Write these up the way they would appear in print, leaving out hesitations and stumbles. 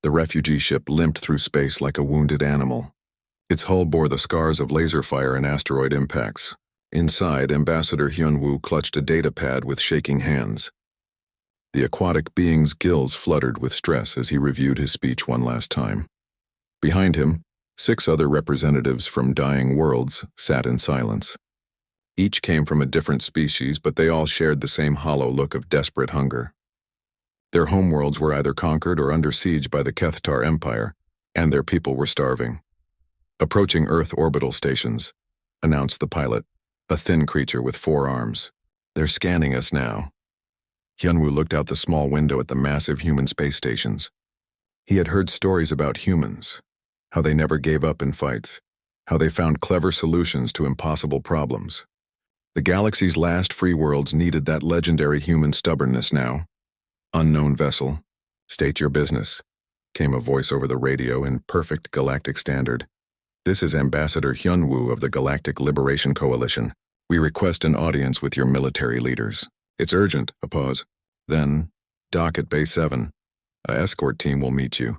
The refugee ship limped through space like a wounded animal. Its hull bore the scars of laser fire and asteroid impacts. Inside, Ambassador Hyunwoo clutched a data pad with shaking hands. The aquatic being's gills fluttered with stress as he reviewed his speech one last time. Behind him, 6 other representatives from dying worlds sat in silence. Each came from a different species, but they all shared the same hollow look of desperate hunger. Their homeworlds were either conquered or under siege by the Kethar Empire, and their people were starving. "Approaching Earth orbital stations," announced the pilot, a thin creature with 4 arms. "They're scanning us now." Hyunwoo looked out the small window at the massive human space stations. He had heard stories about humans, how they never gave up in fights, how they found clever solutions to impossible problems. The galaxy's last free worlds needed that legendary human stubbornness now. "Unknown vessel, state your business," came a voice over the radio in perfect galactic standard. "This is Ambassador Hyunwoo of the Galactic Liberation Coalition. We request an audience with your military leaders. It's urgent." A pause. Then, "Dock at Bay 7. A escort team will meet you."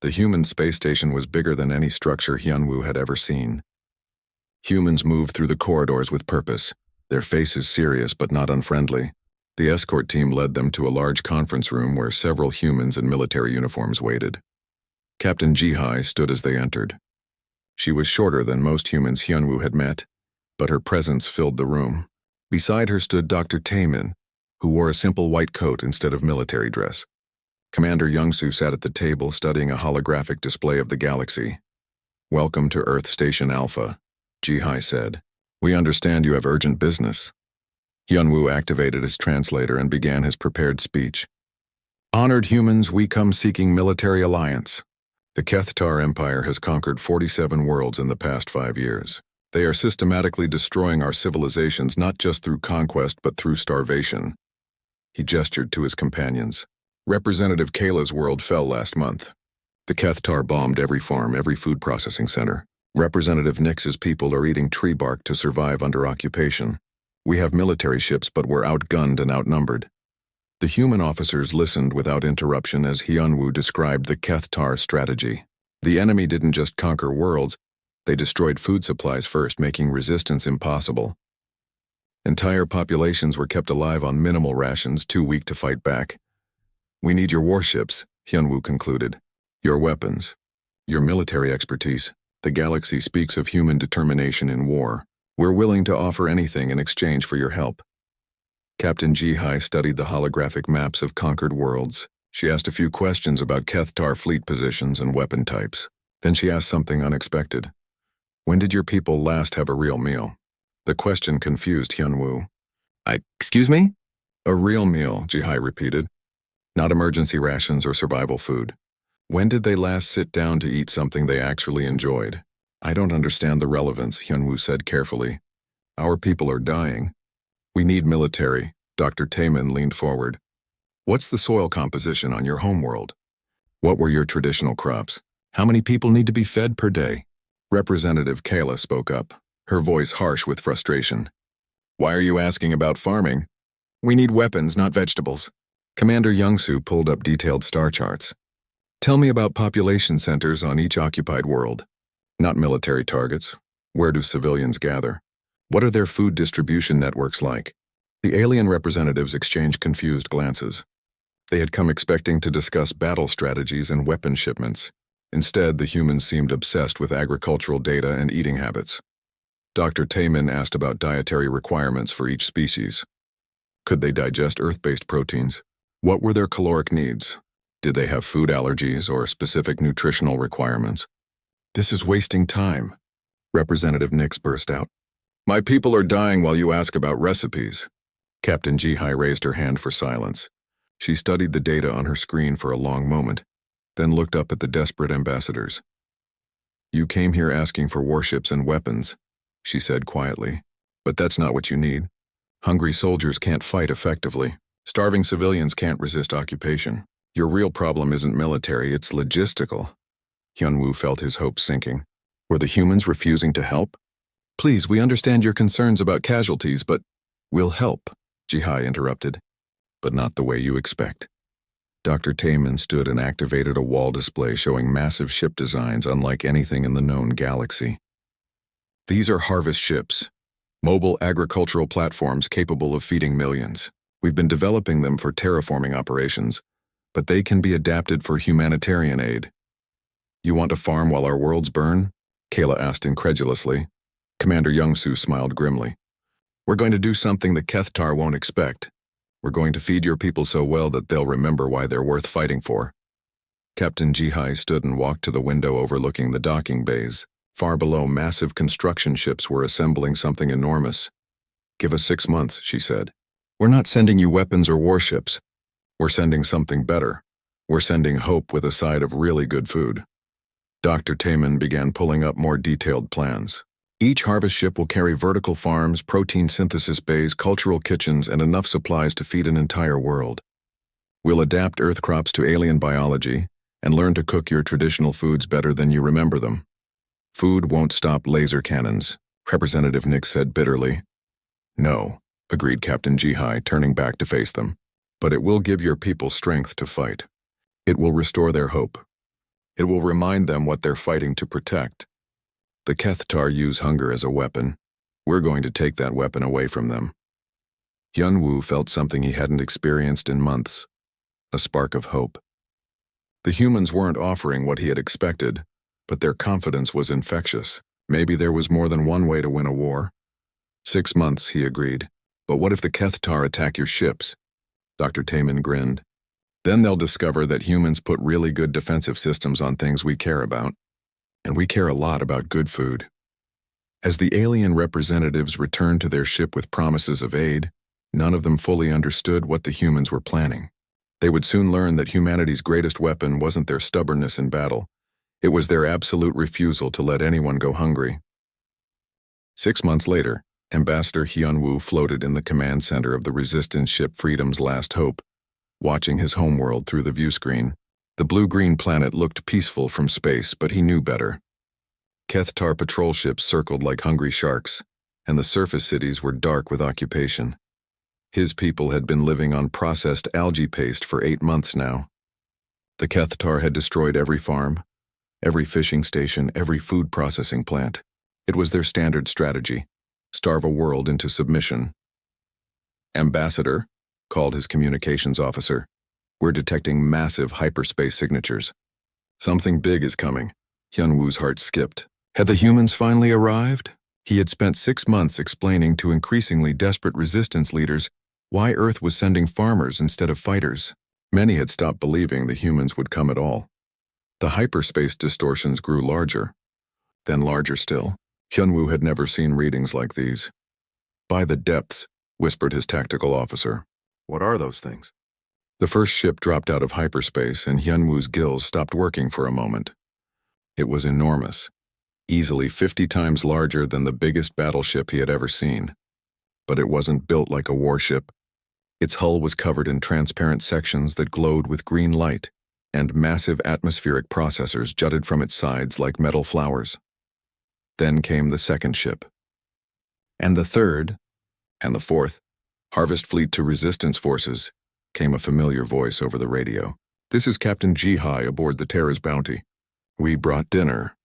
The human space station was bigger than any structure Hyunwoo had ever seen. Humans moved through the corridors with purpose, their faces serious but not unfriendly. The escort team led them to a large conference room where several humans in military uniforms waited. Captain Ji-hai stood as they entered. She was shorter than most humans Hyunwoo had met, but her presence filled the room. Beside her stood Dr. Taemin, who wore a simple white coat instead of military dress. Commander Youngsu sat at the table studying a holographic display of the galaxy. "Welcome to Earth Station Alpha," Ji-hai said. "We understand you have urgent business." Hyunwoo activated his translator and began his prepared speech. "Honored humans, we come seeking military alliance. The Kethar Empire has conquered 47 worlds in the past 5 years. They are systematically destroying our civilizations not just through conquest but through starvation." He gestured to his companions. "Representative Kayla's world fell last month. The Kethar bombed every farm, every food processing center. Representative Nix's people are eating tree bark to survive under occupation. We have military ships, but we're outgunned and outnumbered." The human officers listened without interruption as Hyunwoo described the Kethar strategy. The enemy didn't just conquer worlds, they destroyed food supplies first, making resistance impossible. Entire populations were kept alive on minimal rations, too weak to fight back. "We need your warships," Hyunwoo concluded. "Your weapons. Your military expertise. The galaxy speaks of human determination in war. We're willing to offer anything in exchange for your help." Captain Ji-hai studied the holographic maps of conquered worlds. She asked a few questions about Kethar fleet positions and weapon types. Then she asked something unexpected. "When did your people last have a real meal?" The question confused Hyunwoo. Excuse me?" "A real meal," Ji-hai repeated. "Not emergency rations or survival food. When did they last sit down to eat something they actually enjoyed?" "I don't understand the relevance," Hyunwoo said carefully. "Our people are dying. We need military." Dr. Taemin leaned forward. "What's the soil composition on your homeworld? What were your traditional crops? How many people need to be fed per day?" Representative Kayla spoke up, her voice harsh with frustration. "Why are you asking about farming? We need weapons, not vegetables." Commander Youngsu pulled up detailed star charts. "Tell me about population centers on each occupied world. Not military targets. Where do civilians gather? What are their food distribution networks like?" The alien representatives exchanged confused glances. They had come expecting to discuss battle strategies and weapon shipments. Instead, the humans seemed obsessed with agricultural data and eating habits. Dr. Taemin asked about dietary requirements for each species. Could they digest Earth-based proteins? What were their caloric needs? Did they have food allergies or specific nutritional requirements? "This is wasting time," Representative Nix burst out. "My people are dying while you ask about recipes." Captain Ji-hai raised her hand for silence. She studied the data on her screen for a long moment, then looked up at the desperate ambassadors. "You came here asking for warships and weapons," she said quietly. "But that's not what you need. Hungry soldiers can't fight effectively. Starving civilians can't resist occupation. Your real problem isn't military, it's logistical." Hyunwoo felt his hopes sinking. Were the humans refusing to help? "Please, we understand your concerns about casualties, but..." "We'll help," Ji-hai interrupted. "But not the way you expect." Dr. Taman stood and activated a wall display showing massive ship designs unlike anything in the known galaxy. These are harvest ships, mobile agricultural platforms capable of feeding millions. We've been developing them for terraforming operations, but they can be adapted for humanitarian aid. You want to farm while our worlds burn? Kayla asked incredulously. Commander Youngsu smiled grimly. We're going to do something the Kethar won't expect. We're going to feed your people so well that they'll remember why they're worth fighting for. Captain Jihai stood and walked to the window overlooking the docking bays. Far below, massive construction ships were assembling something enormous. Give us 6 months, she said. We're not sending you weapons or warships. We're sending something better. We're sending hope with a side of really good food. Dr. Taman began pulling up more detailed plans. Each harvest ship will carry vertical farms, protein synthesis bays, cultural kitchens, and enough supplies to feed an entire world. We'll adapt Earth crops to alien biology and learn to cook your traditional foods better than you remember them. Food won't stop laser cannons, Representative Nick said bitterly. No, agreed Captain Jihai, turning back to face them. But it will give your people strength to fight. It will restore their hope. It will remind them what they're fighting to protect. The Kethar use hunger as a weapon. We're going to take that weapon away from them. Hyunwoo felt something he hadn't experienced in months. A spark of hope. The humans weren't offering what he had expected, but their confidence was infectious. Maybe there was more than one way to win a war. 6 months, he agreed. But what if the Kethar attack your ships? Dr. Taman grinned. Then they'll discover that humans put really good defensive systems on things we care about. And we care a lot about good food. As the alien representatives returned to their ship with promises of aid, none of them fully understood what the humans were planning. They would soon learn that humanity's greatest weapon wasn't their stubbornness in battle. It was their absolute refusal to let anyone go hungry. 6 months later, Ambassador Hyunwoo floated in the command center of the resistance ship Freedom's Last Hope, watching his homeworld through the viewscreen. The blue-green planet looked peaceful from space, but he knew better. Kethar patrol ships circled like hungry sharks, and the surface cities were dark with occupation. His people had been living on processed algae paste for 8 months now. The Kethar had destroyed every farm, every fishing station, every food processing plant. It was their standard strategy: starve a world into submission. Ambassador, called his communications officer, we're detecting massive hyperspace signatures. Something big is coming. Hyunwoo's heart skipped. Had the humans finally arrived? He had spent 6 months explaining to increasingly desperate resistance leaders why Earth was sending farmers instead of fighters. Many had stopped believing the humans would come at all. The hyperspace distortions grew larger, then larger still. Hyunwoo had never seen readings like these. By the depths, whispered his tactical officer. What are those things? The first ship dropped out of hyperspace, and Hyunwoo's gills stopped working for a moment. It was enormous, easily 50 times larger than the biggest battleship he had ever seen. But it wasn't built like a warship. Its hull was covered in transparent sections that glowed with green light, and massive atmospheric processors jutted from its sides like metal flowers. Then came the second ship. And the third, and the fourth. Harvest fleet to resistance forces, came a familiar voice over the radio. This is Captain Jihai aboard the Terra's Bounty. We brought dinner.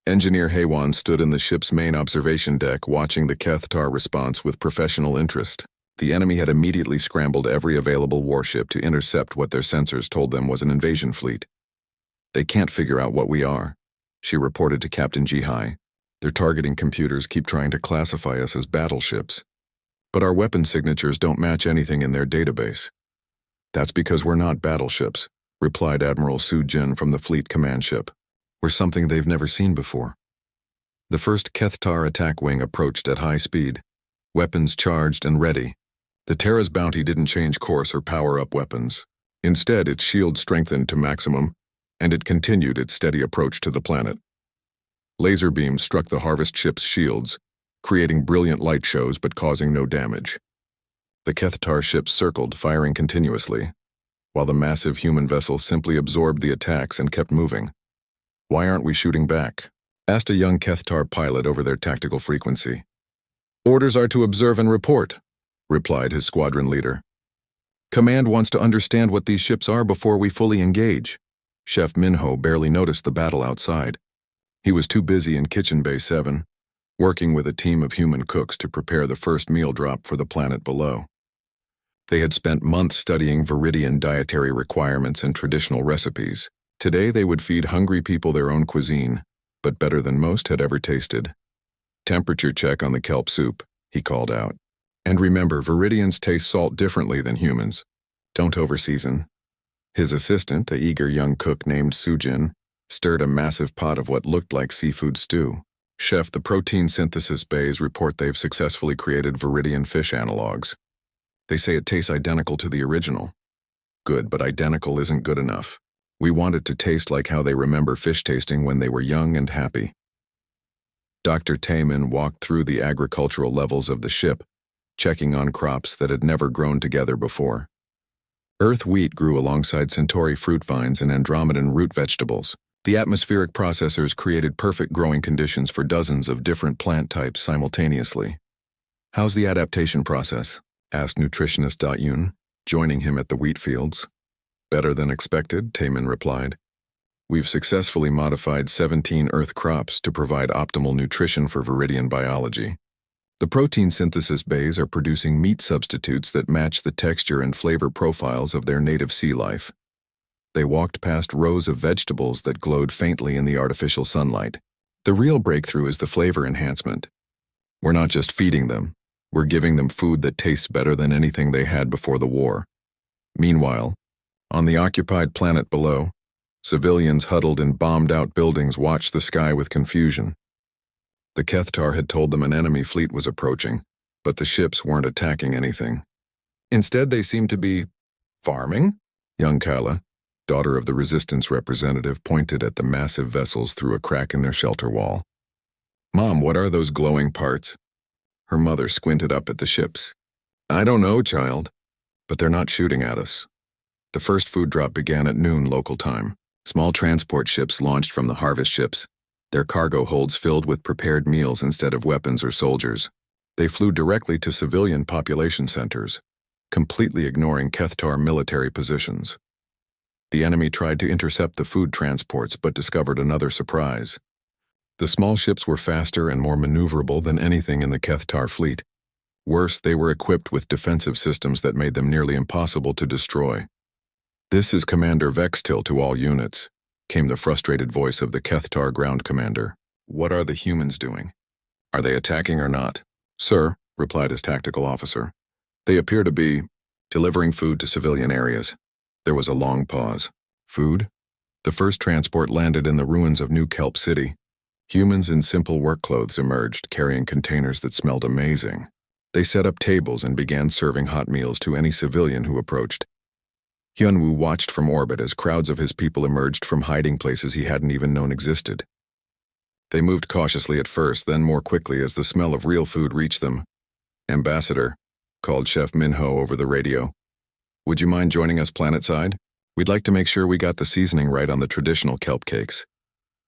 Engineer Haywan stood in the ship's main observation deck watching the Kethar response with professional interest. The enemy had immediately scrambled every available warship to intercept what their sensors told them was an invasion fleet. They can't figure out what we are, she reported to Captain Jihai. Their targeting computers keep trying to classify us as battleships. But our weapon signatures don't match anything in their database. That's because we're not battleships, replied Admiral Su Jin from the fleet command ship. We're something they've never seen before. The first Kethar attack wing approached at high speed, weapons charged and ready. The Terra's Bounty didn't change course or power up weapons. Instead, its shield strengthened to maximum, and it continued its steady approach to the planet. Laser beams struck the harvest ship's shields, creating brilliant light shows but causing no damage. The Kethar ships circled, firing continuously, while the massive human vessel simply absorbed the attacks and kept moving. Why aren't we shooting back? Asked a young Kethar pilot over their tactical frequency. Orders are to observe and report, replied his squadron leader. Command wants to understand what these ships are before we fully engage. Chef Minho barely noticed the battle outside. He was too busy in Kitchen Bay 7, working with a team of human cooks to prepare the first meal drop for the planet below. They had spent months studying Viridian dietary requirements and traditional recipes. Today they would feed hungry people their own cuisine, but better than most had ever tasted. Temperature check on the kelp soup, he called out. And remember, Viridians taste salt differently than humans. Don't overseason. His assistant, a eager young cook named Sujin, stirred a massive pot of what looked like seafood stew. Chef, the protein synthesis bays report they've successfully created Viridian fish analogs. They say it tastes identical to the original. Good, but identical isn't good enough. We want it to taste like how they remember fish tasting when they were young and happy. Dr. Tayman walked through the agricultural levels of the ship, checking on crops that had never grown together before. Earth wheat grew alongside Centauri fruit vines and Andromedan root vegetables. The atmospheric processors created perfect growing conditions for dozens of different plant types simultaneously. How's the adaptation process? Asked nutritionist Yun, joining him at the wheat fields. Better than expected, Tayman replied. We've successfully modified 17 Earth crops to provide optimal nutrition for Viridian biology. The protein synthesis bays are producing meat substitutes that match the texture and flavor profiles of their native sea life. They walked past rows of vegetables that glowed faintly in the artificial sunlight. The real breakthrough is the flavor enhancement. We're not just feeding them, we're giving them food that tastes better than anything they had before the war. Meanwhile, on the occupied planet below, civilians huddled in bombed-out buildings watched the sky with confusion. The Kethar had told them an enemy fleet was approaching, but the ships weren't attacking anything. Instead, they seemed to be farming? Young Kala, daughter of the resistance representative, pointed at the massive vessels through a crack in their shelter wall. Mom, what are those glowing parts? Her mother squinted up at the ships. I don't know, child, but they're not shooting at us. The first food drop began at noon local time. Small transport ships launched from the harvest ships, their cargo holds filled with prepared meals instead of weapons or soldiers. They flew directly to civilian population centers, completely ignoring Kethar military positions. The enemy tried to intercept the food transports but discovered another surprise. The small ships were faster and more maneuverable than anything in the Kethar fleet. Worse, they were equipped with defensive systems that made them nearly impossible to destroy. This is Commander Vextil to all units, came the frustrated voice of the Kethar ground commander. What are the humans doing? Are they attacking or not? Sir, replied his tactical officer, they appear to be delivering food to civilian areas. There was a long pause. Food? The first transport landed in the ruins of New Kelp City. Humans in simple work clothes emerged, carrying containers that smelled amazing. They set up tables and began serving hot meals to any civilian who approached. Hyunwoo watched from orbit as crowds of his people emerged from hiding places he hadn't even known existed. They moved cautiously at first, then more quickly as the smell of real food reached them. Ambassador, called Chef Minho over the radio. Would you mind joining us planetside? We'd like to make sure we got the seasoning right on the traditional kelp cakes.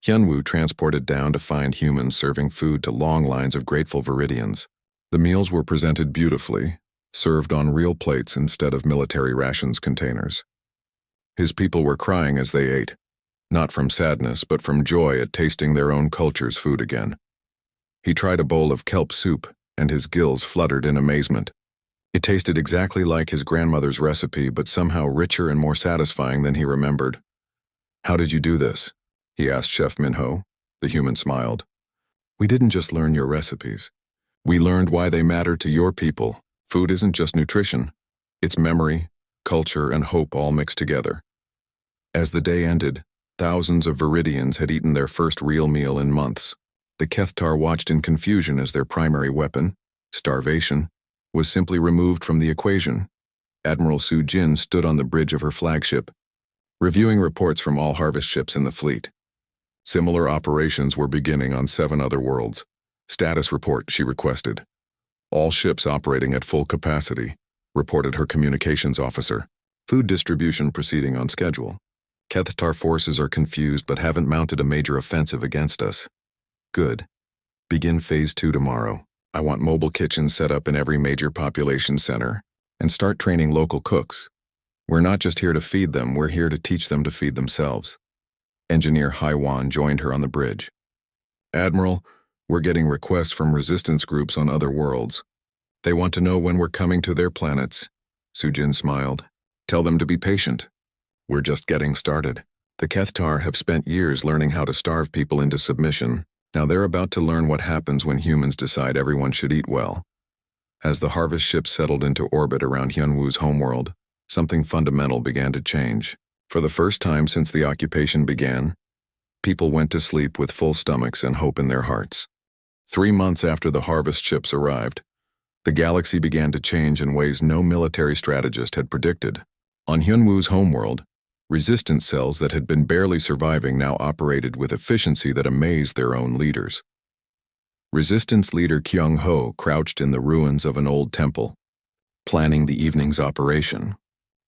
Hyunwoo transported down to find humans serving food to long lines of grateful Viridians. The meals were presented beautifully, served on real plates instead of military rations containers. His people were crying as they ate, not from sadness but from joy at tasting their own culture's food again. He tried a bowl of kelp soup, and his gills fluttered in amazement. It tasted exactly like his grandmother's recipe, but somehow richer and more satisfying than he remembered. How did you do this? He asked Chef Minho. The human smiled. We didn't just learn your recipes. We learned why they matter to your people. Food isn't just nutrition. It's memory, culture, and hope all mixed together. As the day ended, thousands of Viridians had eaten their first real meal in months. The Kethar watched in confusion as their primary weapon, starvation, was simply removed from the equation. Admiral Su Jin stood on the bridge of her flagship, reviewing reports from all harvest ships in the fleet. Similar operations were beginning on 7 other worlds. Status report, she requested. All ships operating at full capacity, reported her communications officer. Food distribution proceeding on schedule. Kethar forces are confused but haven't mounted a major offensive against us. Good. Begin Phase 2 tomorrow. I want mobile kitchens set up in every major population center. and start training local cooks. We're not just here to feed them, we're here to teach them to feed themselves. Engineer Haiwan joined her on the bridge. Admiral, we're getting requests from resistance groups on other worlds. They want to know when we're coming to their planets. Sujin smiled. Tell them to be patient. We're just getting started. The Kethar have spent years learning how to starve people into submission. Now they're about to learn what happens when humans decide everyone should eat well. As the harvest ship settled into orbit around Hyunwoo's homeworld, something fundamental began to change. For the first time since the occupation began, people went to sleep with full stomachs and hope in their hearts. 3 months after the harvest ships arrived, the galaxy began to change in ways no military strategist had predicted. On Hyunwoo's homeworld, resistance cells that had been barely surviving now operated with efficiency that amazed their own leaders. Resistance leader Kyung-ho crouched in the ruins of an old temple, planning the evening's operation.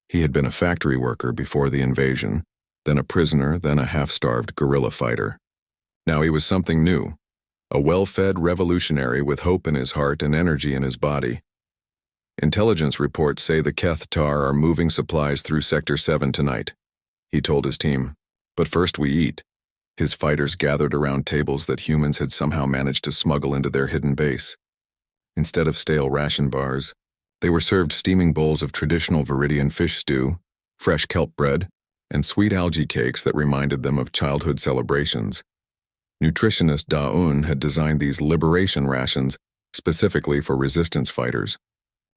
He had been a factory worker before the invasion, then a prisoner, then a half-starved guerrilla fighter. Now he was something new, a well-fed revolutionary with hope in his heart and energy in his body. Intelligence reports say the Kethar are moving supplies through Sector 7 tonight, he told his team. But first we eat. His fighters gathered around tables that humans had somehow managed to smuggle into their hidden base. Instead of stale ration bars, they were served steaming bowls of traditional Viridian fish stew, fresh kelp bread, and sweet algae cakes that reminded them of childhood celebrations. Nutritionist Da-un had designed these liberation rations specifically for resistance fighters.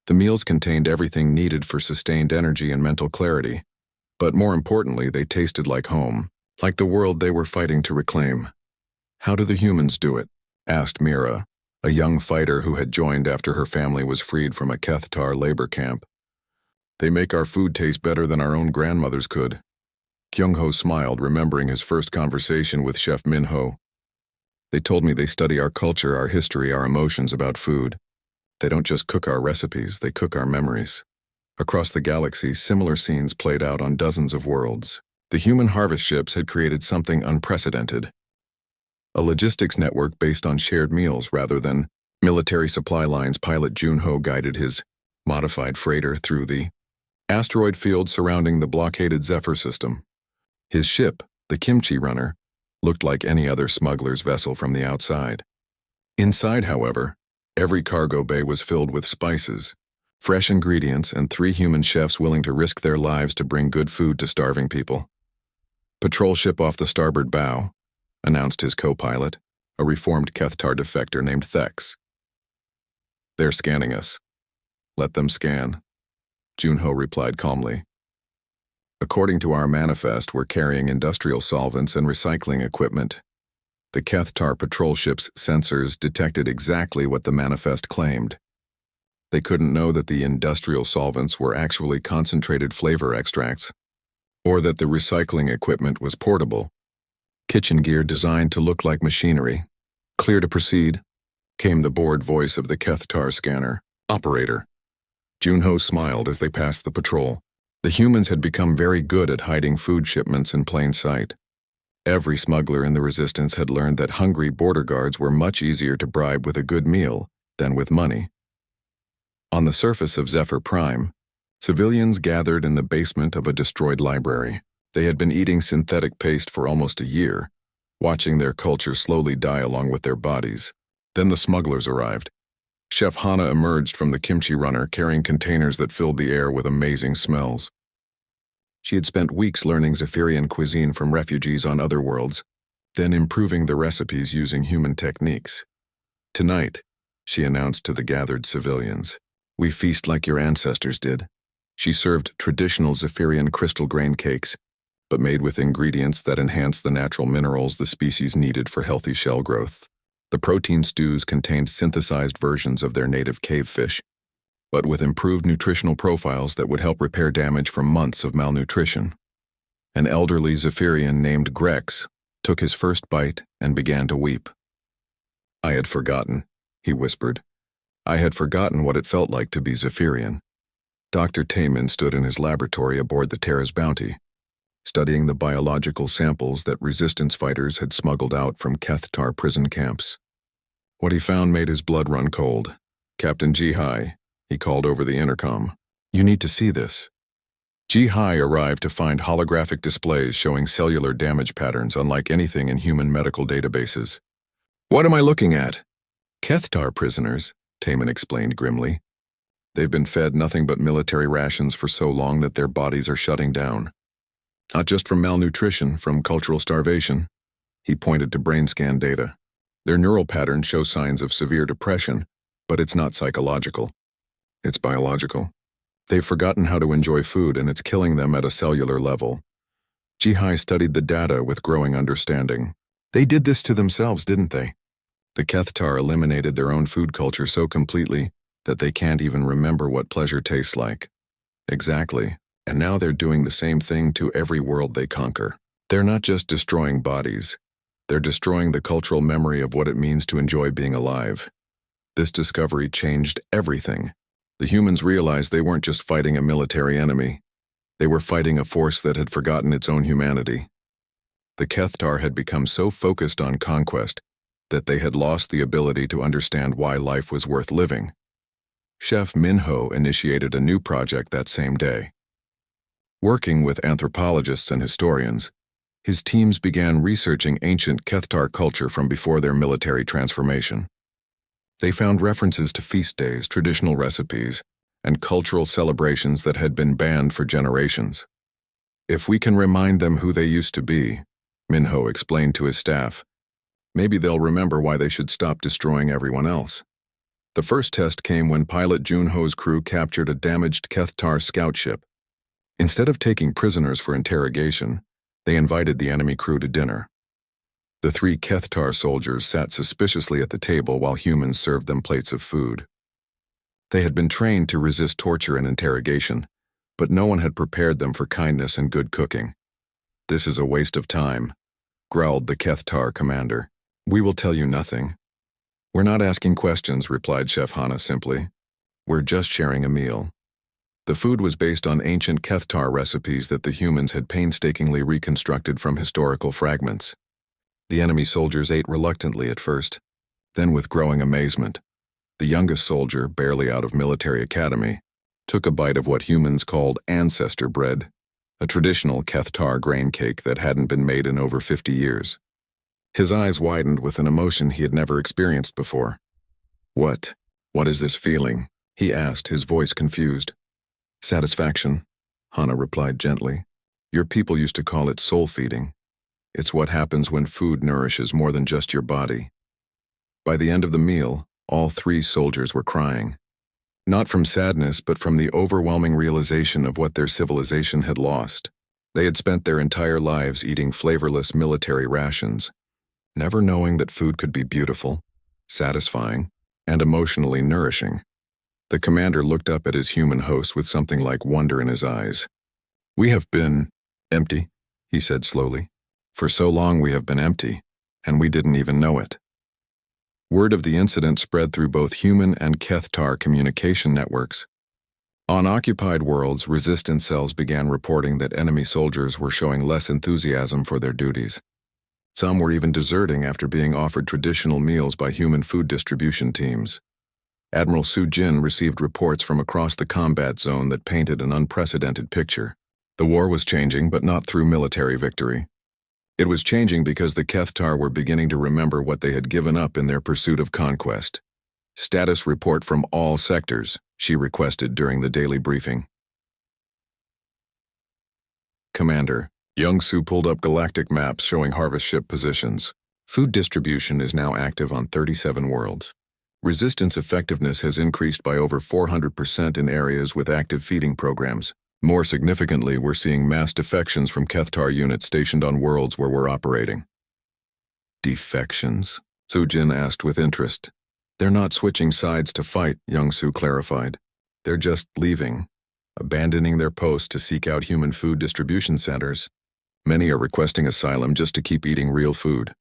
The meals contained everything needed for sustained energy and mental clarity, but more importantly, they tasted like home, like the world they were fighting to reclaim. How do the humans do it? Asked Mira, a young fighter who had joined after her family was freed from a Kethar labor camp. They make our food taste better than our own grandmothers could. Kyung-ho smiled, remembering his first conversation with Chef Min-ho. They told me they study our culture, our history, our emotions about food. They don't just cook our recipes, they cook our memories. Across the galaxy, similar scenes played out on dozens of worlds. The human harvest ships had created something unprecedented. A logistics network based on shared meals rather than military supply lines. Pilot Junho guided his modified freighter through the asteroid field surrounding the blockaded Zephyr system. His ship, the Kimchi Runner, looked like any other smuggler's vessel from the outside. Inside, however, every cargo bay was filled with spices, fresh ingredients, and 3 human chefs willing to risk their lives to bring good food to starving people. Patrol ship off the starboard bow, announced his co-pilot, a reformed Kethar defector named Thex. They're scanning us. Let them scan, Junho replied calmly. According to our manifest, we're carrying industrial solvents and recycling equipment. The Kethar patrol ship's sensors detected exactly what the manifest claimed. They couldn't know that the industrial solvents were actually concentrated flavor extracts, or that the recycling equipment was portable. Kitchen gear designed to look like machinery. Clear to proceed, came the bored voice of the Kethar scanner. Operator. Junho smiled as they passed the patrol. The humans had become very good at hiding food shipments in plain sight. Every smuggler in the resistance had learned that hungry border guards were much easier to bribe with a good meal than with money. On the surface of Zephyr Prime, civilians gathered in the basement of a destroyed library. They had been eating synthetic paste for almost a year, watching their culture slowly die along with their bodies. Then the smugglers arrived. Chef Hana emerged from the Kimchi Runner carrying containers that filled the air with amazing smells. She had spent weeks learning Zephyrian cuisine from refugees on other worlds, then improving the recipes using human techniques. Tonight, she announced to the gathered civilians, we feast like your ancestors did. She served traditional Zephyrian crystal grain cakes, but made with ingredients that enhanced the natural minerals the species needed for healthy shell growth. The protein stews contained synthesized versions of their native cave fish, but with improved nutritional profiles that would help repair damage from months of malnutrition. An elderly Zephyrian named Grex took his first bite and began to weep. I had forgotten, he whispered. I had forgotten what it felt like to be Zephyrian. Dr. Taman stood in his laboratory aboard the Terra's Bounty, studying the biological samples that resistance fighters had smuggled out from Kethar prison camps. What he found made his blood run cold. Captain Jihai, he called over the intercom. You need to see this. Ji-Hai arrived to find holographic displays showing cellular damage patterns unlike anything in human medical databases. What am I looking at? Kethar prisoners, Taman explained grimly. They've been fed nothing but military rations for so long that their bodies are shutting down. Not just from malnutrition, from cultural starvation. He pointed to brain scan data. Their neural patterns show signs of severe depression, but it's not psychological. It's biological. They've forgotten how to enjoy food, and it's killing them at a cellular level. Ji-Hai studied the data with growing understanding. They did this to themselves, didn't they? The Kethar eliminated their own food culture so completely that they can't even remember what pleasure tastes like. Exactly. And now they're doing the same thing to every world they conquer. They're not just destroying bodies. They're destroying the cultural memory of what it means to enjoy being alive. This discovery changed everything. The humans realized they weren't just fighting a military enemy. They were fighting a force that had forgotten its own humanity. The Kethar had become so focused on conquest that they had lost the ability to understand why life was worth living. Chef Minho initiated a new project that same day. Working with anthropologists and historians, his teams began researching ancient Kethar culture from before their military transformation. They found references to feast days, traditional recipes, and cultural celebrations that had been banned for generations. If we can remind them who they used to be, Minho explained to his staff, maybe they'll remember why they should stop destroying everyone else. The first test came when pilot Junho's crew captured a damaged Kethar scout ship. Instead of taking prisoners for interrogation, they invited the enemy crew to dinner. The 3 Kethar soldiers sat suspiciously at the table while humans served them plates of food. They had been trained to resist torture and interrogation, but no one had prepared them for kindness and good cooking. "This is a waste of time," growled the Kethar commander. "We will tell you nothing." "We're not asking questions," replied Chef Hana simply. "We're just sharing a meal." The food was based on ancient Kethar recipes that the humans had painstakingly reconstructed from historical fragments. The enemy soldiers ate reluctantly at first, then with growing amazement. The youngest soldier, barely out of military academy, took a bite of what humans called ancestor bread, a traditional Kethar grain cake that hadn't been made in over 50 years. His eyes widened with an emotion he had never experienced before. What is this feeling?" he asked, his voice confused. "Satisfaction," Hana replied gently. "Your people used to call it soul feeding. It's what happens when food nourishes more than just your body." By the end of the meal, all 3 soldiers were crying. Not from sadness, but from the overwhelming realization of what their civilization had lost. They had spent their entire lives eating flavorless military rations, never knowing that food could be beautiful, satisfying, and emotionally nourishing. The commander looked up at his human host with something like wonder in his eyes. "We have been empty," he said slowly. "For so long we have been empty, and we didn't even know it." Word of the incident spread through both human and Kethar communication networks. On occupied worlds, resistance cells began reporting that enemy soldiers were showing less enthusiasm for their duties. Some were even deserting after being offered traditional meals by human food distribution teams. Admiral Su Jin received reports from across the combat zone that painted an unprecedented picture. The war was changing, but not through military victory. It was changing because the Kethar were beginning to remember what they had given up in their pursuit of conquest. "Status report from all sectors," she requested during the daily briefing. "Commander, Young Su pulled up galactic maps showing harvest ship positions. Food distribution is now active on 37 worlds. Resistance effectiveness has increased by over 400% in areas with active feeding programs. More significantly, we're seeing mass defections from Kethar units stationed on worlds where we're operating." "Defections?" Su-Jin asked with interest. "They're not switching sides to fight," Young-Su clarified. "They're just leaving, abandoning their posts to seek out human food distribution centers. Many are requesting asylum just to keep eating real food."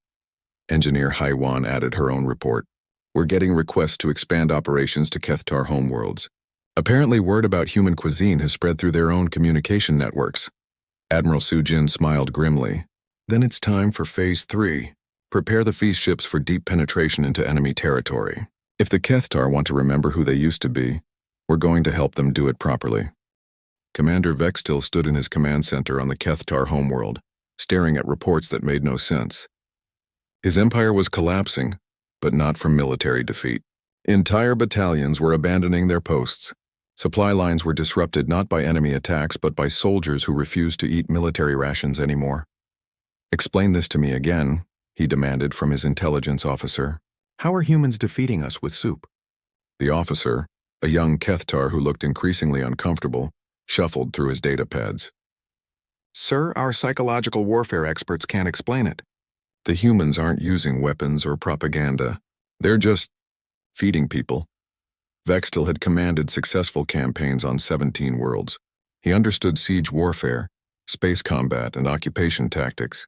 Engineer Haiwan added her own report. "We're getting requests to expand operations to Kethar homeworlds. Apparently word about human cuisine has spread through their own communication networks." Admiral Su-Jin smiled grimly. "Then it's time for Phase 3. Prepare the feast ships for deep penetration into enemy territory. If the Kethar want to remember who they used to be, we're going to help them do it properly." Commander Vextil stood in his command center on the Kethar homeworld, staring at reports that made no sense. His empire was collapsing, but not from military defeat. Entire battalions were abandoning their posts. Supply lines were disrupted not by enemy attacks but by soldiers who refused to eat military rations anymore. "Explain this to me again," he demanded from his intelligence officer. "How are humans defeating us with soup?" The officer, a young Kethar who looked increasingly uncomfortable, shuffled through his datapads. "Sir, our psychological warfare experts can't explain it. The humans aren't using weapons or propaganda. They're just feeding people." Vextil had commanded successful campaigns on 17 worlds. He understood siege warfare, space combat, and occupation tactics.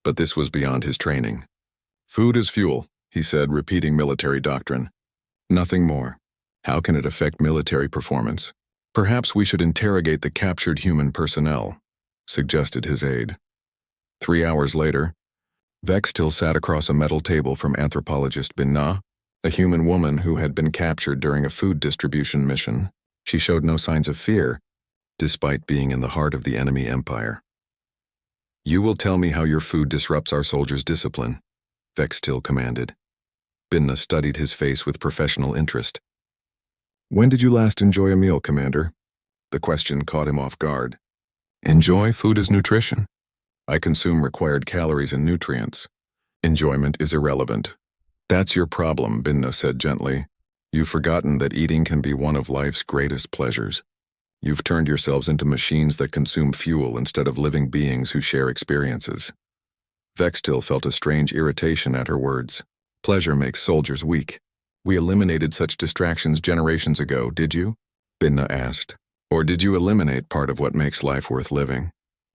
But this was beyond his training. "Food is fuel," he said, repeating military doctrine. "Nothing more. How can it affect military performance?" "Perhaps we should interrogate the captured human personnel," suggested his aide. 3 hours later, Vextil sat across a metal table from anthropologist Binna, a human woman who had been captured during a food distribution mission. She showed no signs of fear, despite being in the heart of the enemy empire. "You will tell me how your food disrupts our soldiers' discipline," Vextil commanded. Binna studied his face with professional interest. "When did you last enjoy a meal, Commander?" The question caught him off guard. "Enjoy? Food is nutrition. I consume required calories and nutrients. Enjoyment is irrelevant." "That's your problem," Binna said gently. "You've forgotten that eating can be one of life's greatest pleasures. You've turned yourselves into machines that consume fuel instead of living beings who share experiences." Vextil felt a strange irritation at her words. "Pleasure makes soldiers weak. We eliminated such distractions generations ago, did you?" Binna asked. "Or did you eliminate part of what makes life worth living?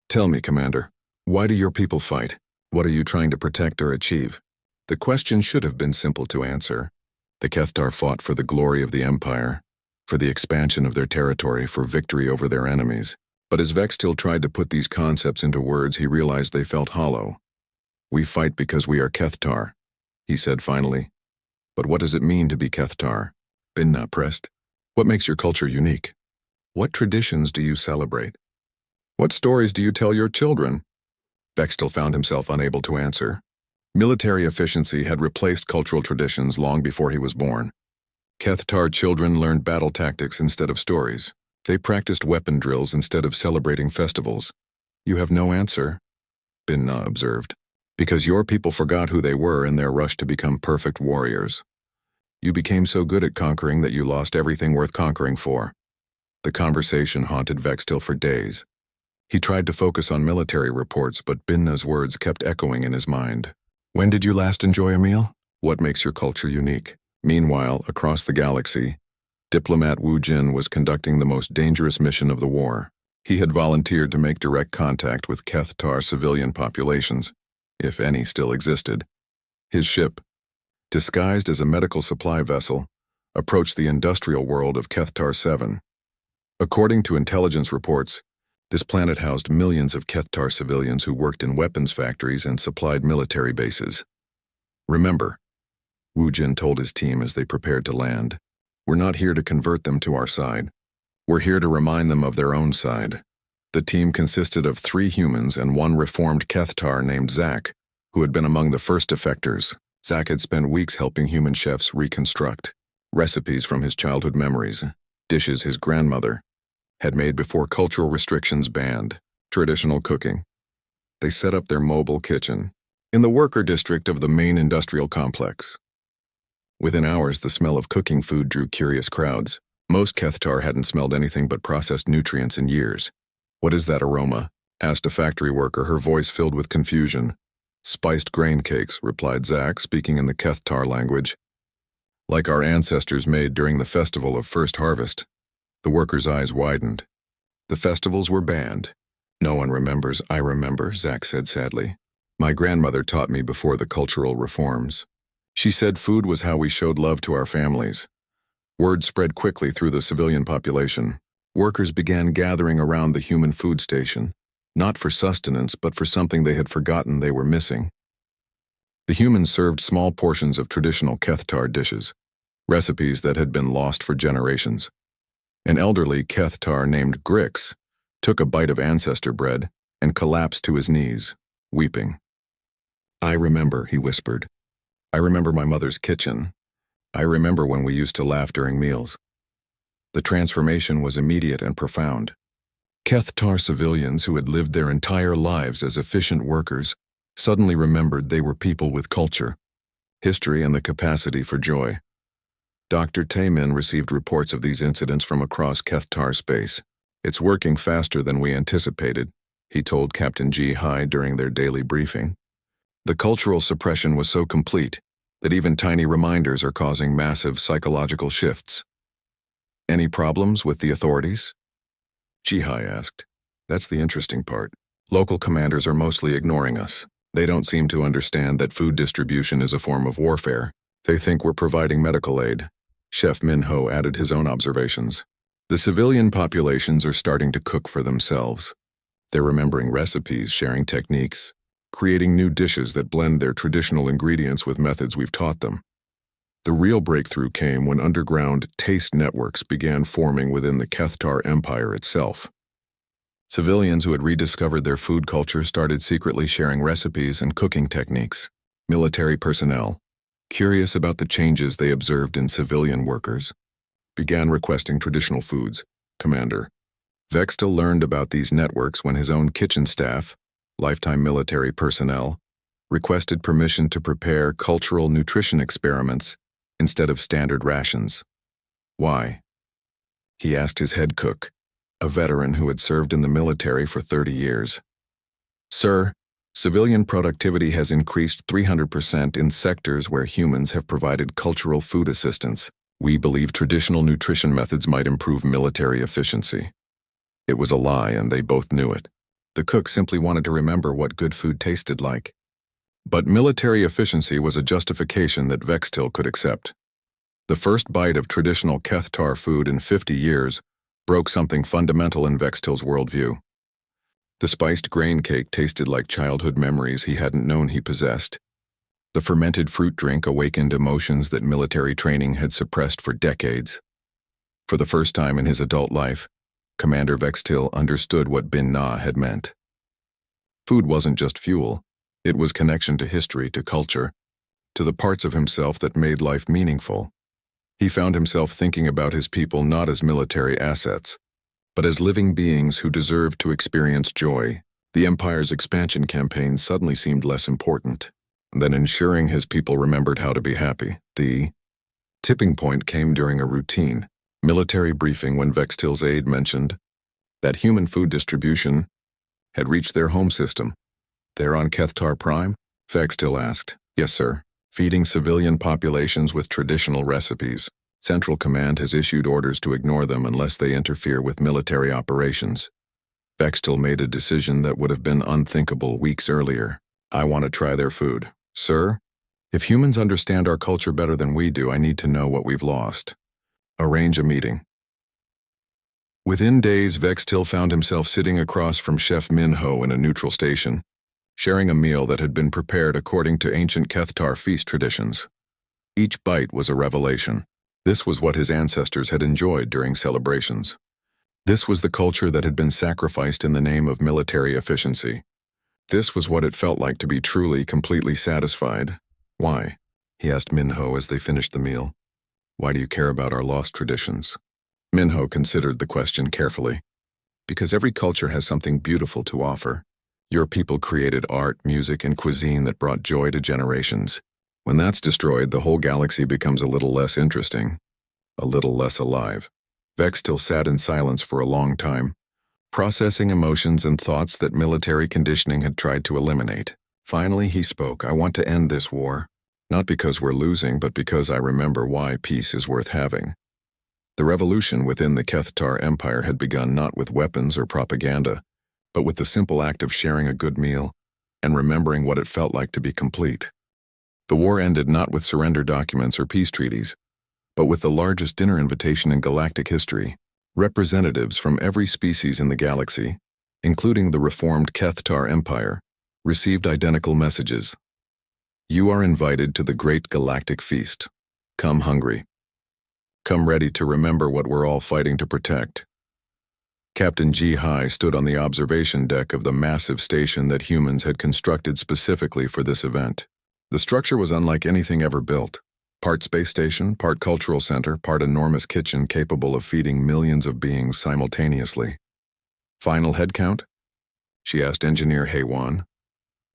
Tell me, Commander, why do your people fight? What are you trying to protect or achieve?" The question should have been simple to answer. The Kethar fought for the glory of the Empire, for the expansion of their territory, for victory over their enemies. But as Vextil tried to put these concepts into words, he realized they felt hollow. "We fight because we are Kethar," he said finally. "But what does it mean to be Kethar?" Binna pressed. "What makes your culture unique? What traditions do you celebrate? What stories do you tell your children?" Vextil found himself unable to answer. Military efficiency had replaced cultural traditions long before he was born. Kethar children learned battle tactics instead of stories. They practiced weapon drills instead of celebrating festivals. "You have no answer," Binna observed, "because your people forgot who they were in their rush to become perfect warriors. You became so good at conquering that you lost everything worth conquering for." The conversation haunted Vextil for days. He tried to focus on military reports, but Binna's words kept echoing in his mind. "When did you last enjoy a meal? What makes your culture unique?" Meanwhile, across the galaxy, diplomat Wu Jin was conducting the most dangerous mission of the war. He had volunteered to make direct contact with Kethar civilian populations, if any still existed. His ship, disguised as a medical supply vessel, approached the industrial world of Kethar 7. According to intelligence reports, this planet housed millions of Kethar civilians who worked in weapons factories and supplied military bases. "Remember," Wu Jin told his team as they prepared to land, "we're not here to convert them to our side. We're here to remind them of their own side." The team consisted of 3 humans and 1 reformed Kethar named Zach, who had been among the first defectors. Zach had spent weeks helping human chefs reconstruct recipes from his childhood memories, dishes his grandmother had made before cultural restrictions banned traditional cooking. They set up their mobile kitchen in the worker district of the main industrial complex. Within hours, the smell of cooking food drew curious crowds. Most Kethar hadn't smelled anything but processed nutrients in years. "What is that aroma?" asked a factory worker, her voice filled with confusion. "Spiced grain cakes," replied Zach, speaking in the Kethar language. "Like our ancestors made during the festival of first harvest." The worker's eyes widened. "The festivals were banned." "No one remembers. I remember," Zach said sadly. "My grandmother taught me before the cultural reforms. She said food was how we showed love to our families." Word spread quickly through the civilian population. Workers began gathering around the human food station, not for sustenance but for something they had forgotten they were missing. The humans served small portions of traditional Kethar dishes, recipes that had been lost for generations. An elderly Kethar named Grix took a bite of ancestor bread and collapsed to his knees, weeping. "I remember," he whispered. "I remember my mother's kitchen. I remember when we used to laugh during meals." The transformation was immediate and profound. Kethar civilians who had lived their entire lives as efficient workers suddenly remembered they were people with culture, history, and the capacity for joy. Dr. Taemin received reports of these incidents from across Kethar space. "It's working faster than we anticipated," he told Captain Ji Hai during their daily briefing. "The cultural suppression was so complete that even tiny reminders are causing massive psychological shifts." "Any problems with the authorities?" Ji Hai asked. "That's the interesting part. Local commanders are mostly ignoring us. They don't seem to understand that food distribution is a form of warfare. They think we're providing medical aid." Chef Minho added his own observations. "The civilian populations are starting to cook for themselves. They're remembering recipes, sharing techniques, creating new dishes that blend their traditional ingredients with methods we've taught them." The real breakthrough came when underground taste networks began forming within the Kethar Empire itself. Civilians who had rediscovered their food culture started secretly sharing recipes and cooking techniques. Military personnel, curious about the changes they observed in civilian workers, began requesting traditional foods. Commander Vextil learned about these networks when his own kitchen staff, lifetime military personnel, requested permission to prepare cultural nutrition experiments instead of standard rations. "Why?" he asked his head cook, a veteran who had served in the military for 30 years. "Sir, civilian productivity has increased 300% in sectors where humans have provided cultural food assistance. We believe traditional nutrition methods might improve military efficiency." It was a lie, and they both knew it. The cook simply wanted to remember what good food tasted like. But military efficiency was a justification that Vextil could accept. The first bite of traditional Kethar food in 50 years broke something fundamental in Vextil's worldview. The spiced grain cake tasted like childhood memories he hadn't known he possessed. The fermented fruit drink awakened emotions that military training had suppressed for decades. For the first time in his adult life, Commander Vextil understood what Bin Na had meant. Food wasn't just fuel. It was connection to history, to culture, to the parts of himself that made life meaningful. He found himself thinking about his people not as military assets, but as living beings who deserved to experience joy. The Empire's expansion campaign suddenly seemed less important than ensuring his people remembered how to be happy. The tipping point came during a routine military briefing when Vextil's aide mentioned that human food distribution had reached their home system. "They're on Kethar Prime?" Vextil asked. "Yes, sir. Feeding civilian populations with traditional recipes. Central Command has issued orders to ignore them unless they interfere with military operations." Vextil made a decision that would have been unthinkable weeks earlier. "I want to try their food." "Sir, if humans understand our culture better than we do, I need to know what we've lost. Arrange a meeting." Within days, Vextil found himself sitting across from Chef Minho in a neutral station, sharing a meal that had been prepared according to ancient Kethar feast traditions. Each bite was a revelation. This was what his ancestors had enjoyed during celebrations. This was the culture that had been sacrificed in the name of military efficiency. This was what it felt like to be truly, completely satisfied. "Why?" he asked Minho as they finished the meal. "Why do you care about our lost traditions?" Minho considered the question carefully. "Because every culture has something beautiful to offer. Your people created art, music, and cuisine that brought joy to generations. When that's destroyed, the whole galaxy becomes a little less interesting, a little less alive." Vextil sat in silence for a long time, processing emotions and thoughts that military conditioning had tried to eliminate. Finally, he spoke. "I want to end this war, not because we're losing, but because I remember why peace is worth having." The revolution within the Kethar Empire had begun not with weapons or propaganda, but with the simple act of sharing a good meal and remembering what it felt like to be complete. The war ended not with surrender documents or peace treaties, but with the largest dinner invitation in galactic history. Representatives from every species in the galaxy, including the reformed Kethar Empire, received identical messages. "You are invited to the great galactic feast. Come hungry." Come ready to remember what we're all fighting to protect. Captain Ji Hai stood on the observation deck of the massive station that humans had constructed specifically for this event. The structure was unlike anything ever built. Part space station, part cultural center, part enormous kitchen capable of feeding millions of beings simultaneously. Final head count? She asked Engineer Heywan.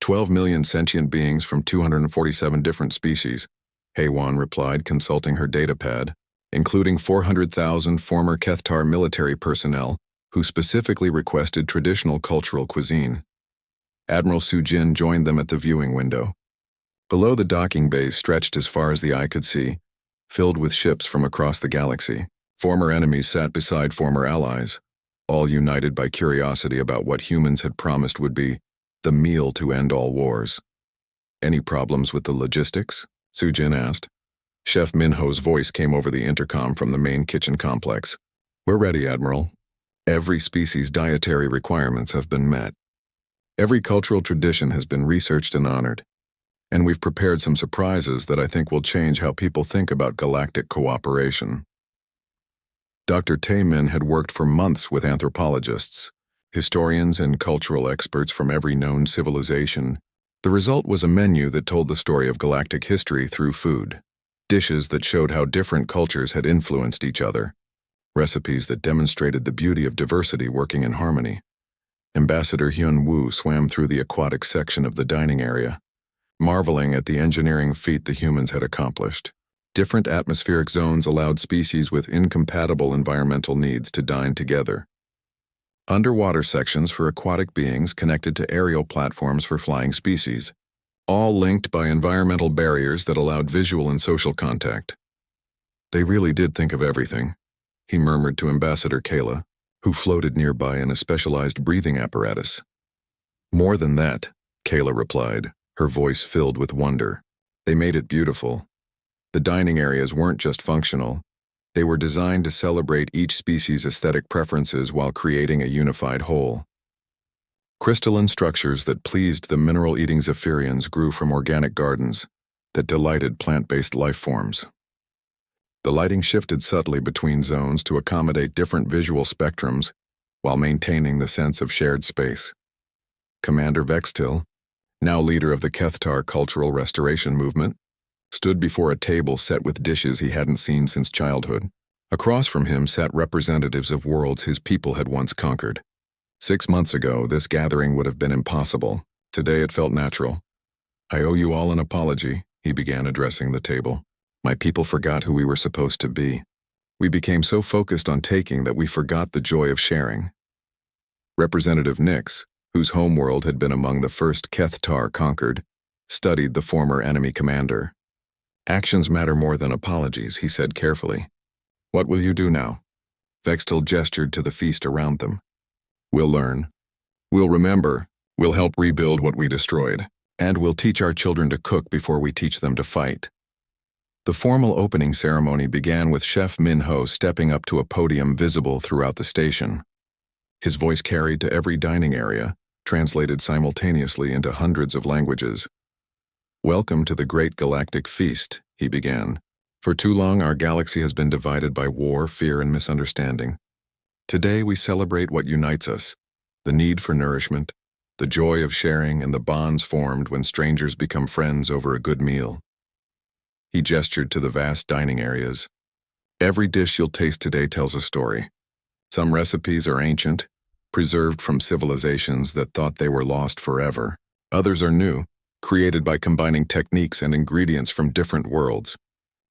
12 million sentient beings from 247 different species, Heywan replied, consulting her datapad, including 400,000 former Kethar military personnel who specifically requested traditional cultural cuisine. Admiral Sujin joined them at the viewing window. Below, the docking bays stretched as far as the eye could see, filled with ships from across the galaxy. Former enemies sat beside former allies, all united by curiosity about what humans had promised would be the meal to end all wars. Any problems with the logistics? Sujin asked. Chef Minho's voice came over the intercom from the main kitchen complex. We're ready, Admiral. Every species' dietary requirements have been met. Every cultural tradition has been researched and honored. And we've prepared some surprises that I think will change how people think about galactic cooperation. Dr. Taemin had worked for months with anthropologists, historians, and cultural experts from every known civilization. The result was a menu that told the story of galactic history through food, dishes that showed how different cultures had influenced each other, recipes that demonstrated the beauty of diversity working in harmony. Ambassador Hyun-woo swam through the aquatic section of the dining area, marveling at the engineering feat the humans had accomplished. Different atmospheric zones allowed species with incompatible environmental needs to dine together. Underwater sections for aquatic beings connected to aerial platforms for flying species, all linked by environmental barriers that allowed visual and social contact. They really did think of everything, he murmured to Ambassador Kayla, who floated nearby in a specialized breathing apparatus. More than that, Kayla replied, her voice filled with wonder. They made it beautiful. The dining areas weren't just functional. They were designed to celebrate each species' aesthetic preferences while creating a unified whole. Crystalline structures that pleased the mineral-eating Zephyrians grew from organic gardens that delighted plant-based life forms. The lighting shifted subtly between zones to accommodate different visual spectrums while maintaining the sense of shared space. Commander Vextil, now leader of the Kethar Cultural Restoration Movement, stood before a table set with dishes he hadn't seen since childhood. Across from him sat representatives of worlds his people had once conquered. 6 months ago, this gathering would have been impossible. Today it felt natural. I owe you all an apology, he began, addressing the table. My people forgot who we were supposed to be. We became so focused on taking that we forgot the joy of sharing. Representative Nix, whose homeworld had been among the first Kethar conquered, studied the former enemy commander. Actions matter more than apologies, he said carefully. What will you do now? Vextil gestured to the feast around them. We'll learn. We'll remember. We'll help rebuild what we destroyed. And we'll teach our children to cook before we teach them to fight. The formal opening ceremony began with Chef Minho stepping up to a podium visible throughout the station. His voice carried to every dining area, translated simultaneously into hundreds of languages. Welcome to the Great Galactic Feast, he began. For too long, our galaxy has been divided by war, fear, and misunderstanding. Today, we celebrate what unites us, the need for nourishment, the joy of sharing, and the bonds formed when strangers become friends over a good meal. He gestured to the vast dining areas. Every dish you'll taste today tells a story. Some recipes are ancient, preserved from civilizations that thought they were lost forever. Others are new, created by combining techniques and ingredients from different worlds.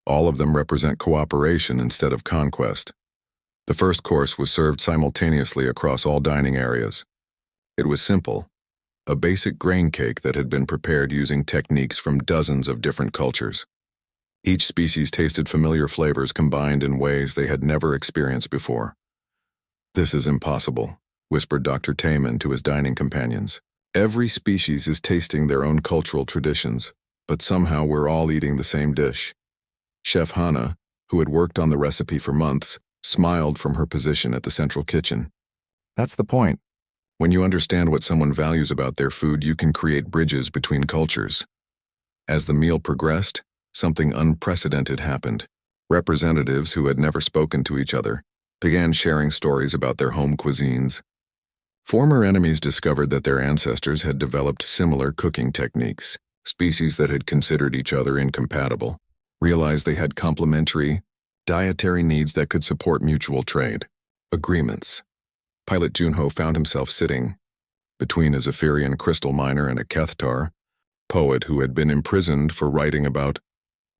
All of them represent cooperation instead of conquest. The first course was served simultaneously across all dining areas. It was simple, a basic grain cake that had been prepared using techniques from dozens of different cultures. Each species tasted familiar flavors combined in ways they had never experienced before. This is impossible, whispered Dr. Taemin to his dining companions. Every species is tasting their own cultural traditions, but somehow we're all eating the same dish. Chef Hana, who had worked on the recipe for months, smiled from her position at the central kitchen. That's the point. When you understand what someone values about their food, you can create bridges between cultures. As the meal progressed, something unprecedented happened. Representatives who had never spoken to each other began sharing stories about their home cuisines. Former enemies discovered that their ancestors had developed similar cooking techniques. Species that had considered each other incompatible realized they had complementary dietary needs that could support mutual trade agreements. Pilot Junho found himself sitting between a Zephyrian crystal miner and a Kethar poet who had been imprisoned for writing about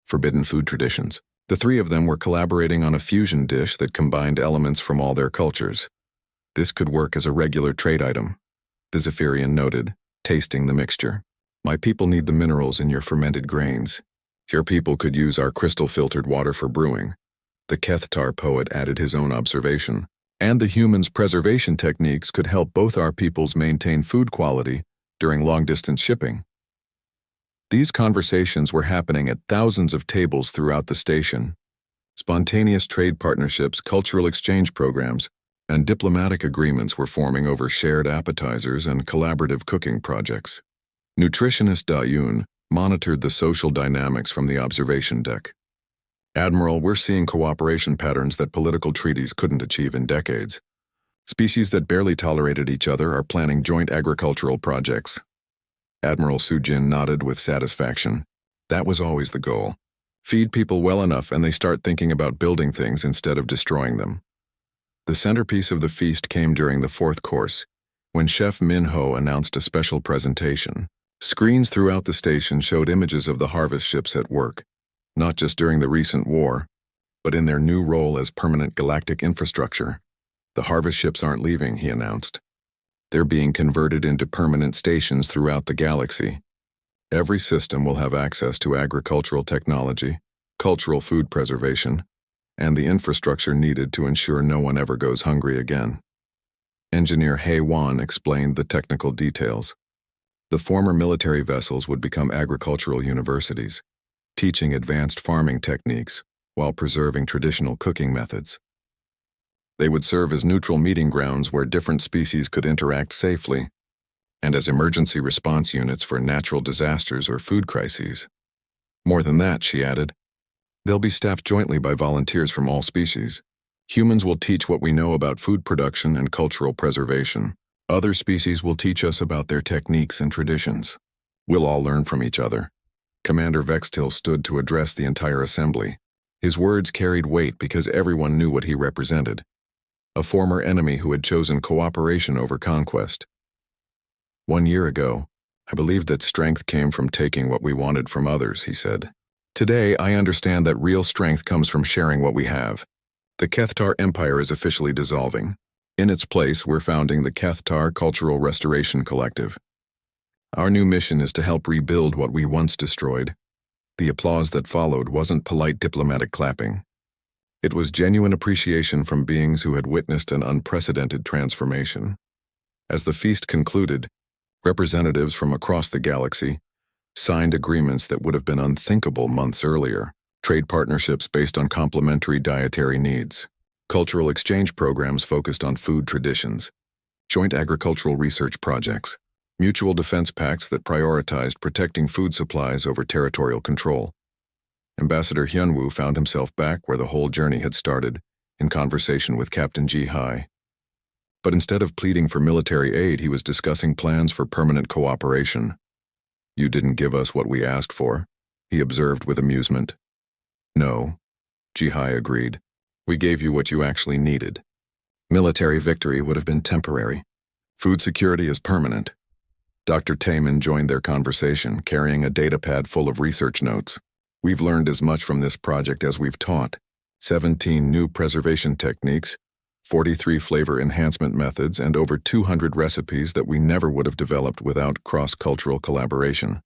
forbidden food traditions. The three of them were collaborating on a fusion dish that combined elements from all their cultures. This could work as a regular trade item, the Zephyrian noted, tasting the mixture. My people need the minerals in your fermented grains. Your people could use our crystal-filtered water for brewing. The Kethar poet added his own observation. And the humans' preservation techniques could help both our peoples maintain food quality during long-distance shipping. These conversations were happening at thousands of tables throughout the station. Spontaneous trade partnerships, cultural exchange programs, and diplomatic agreements were forming over shared appetizers and collaborative cooking projects. Nutritionist Da-Yun monitored the social dynamics from the observation deck. Admiral, we're seeing cooperation patterns that political treaties couldn't achieve in decades. Species that barely tolerated each other are planning joint agricultural projects. Admiral Sujin nodded with satisfaction. That was always the goal. Feed people well enough and they start thinking about building things instead of destroying them. The centerpiece of the feast came during the fourth course, when Chef Min Ho announced a special presentation. Screens throughout the station showed images of the harvest ships at work, not just during the recent war, but in their new role as permanent galactic infrastructure. The harvest ships aren't leaving, he announced. They're being converted into permanent stations throughout the galaxy. Every system will have access to agricultural technology, cultural food preservation, and the infrastructure needed to ensure no one ever goes hungry again. Engineer He Wan explained the technical details. The former military vessels would become agricultural universities, teaching advanced farming techniques while preserving traditional cooking methods. They would serve as neutral meeting grounds where different species could interact safely, and as emergency response units for natural disasters or food crises. More than that, she added, they'll be staffed jointly by volunteers from all species. Humans will teach what we know about food production and cultural preservation. Other species will teach us about their techniques and traditions. We'll all learn from each other. Commander Vextil stood to address the entire assembly. His words carried weight because everyone knew what he represented. A former enemy who had chosen cooperation over conquest. 1 year ago, I believed that strength came from taking what we wanted from others, he said. Today, I understand that real strength comes from sharing what we have. The Kethar Empire is officially dissolving. In its place, we're founding the Kethar Cultural Restoration Collective. Our new mission is to help rebuild what we once destroyed. The applause that followed wasn't polite diplomatic clapping. It was genuine appreciation from beings who had witnessed an unprecedented transformation. As the feast concluded, representatives from across the galaxy signed agreements that would have been unthinkable months earlier. Trade partnerships based on complementary dietary needs. Cultural exchange programs focused on food traditions. Joint agricultural research projects. Mutual defense pacts that prioritized protecting food supplies over territorial control. Ambassador Hyunwoo found himself back where the whole journey had started, in conversation with Captain Ji-hai. But instead of pleading for military aid, he was discussing plans for permanent cooperation. You didn't give us what we asked for, he observed with amusement. No, Ji-hai agreed. We gave you what you actually needed. Military victory would have been temporary. Food security is permanent. Dr. Taemin joined their conversation, carrying a datapad full of research notes. We've learned as much from this project as we've taught. 17 new preservation techniques, 43 flavor enhancement methods, and over 200 recipes that we never would have developed without cross-cultural collaboration.